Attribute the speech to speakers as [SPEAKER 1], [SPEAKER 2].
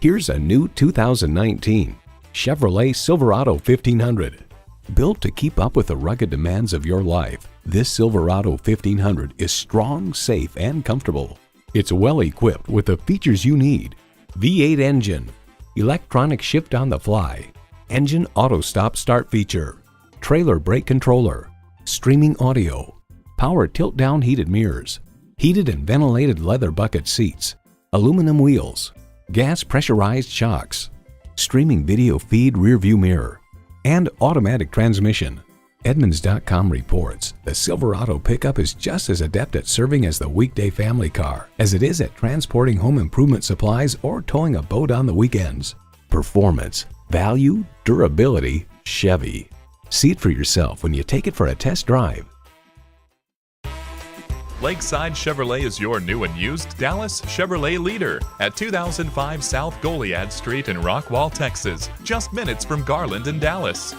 [SPEAKER 1] Here's a new 2019 Chevrolet Silverado 1500. Built to keep up with the rugged demands of your life, this Silverado 1500 is strong, safe, and comfortable. It's well equipped with the features you need: V8 engine, electronic shift on the fly, engine auto stop start feature, trailer brake controller, streaming audio, power tilt down heated mirrors, heated and ventilated leather bucket seats, aluminum wheels, gas pressurized shocks, streaming video feed rear view mirror, and automatic transmission. Edmunds.com reports the Silverado pickup is just as adept at serving as the weekday family car as it is at transporting home improvement supplies or towing a boat on the weekends. Performance, value, durability, Chevy. See it for yourself when you take it for a test drive.
[SPEAKER 2] Lakeside Chevrolet is your new and used Dallas Chevrolet leader at 2005 South Goliad Street in Rockwall, Texas, just minutes from Garland and Dallas.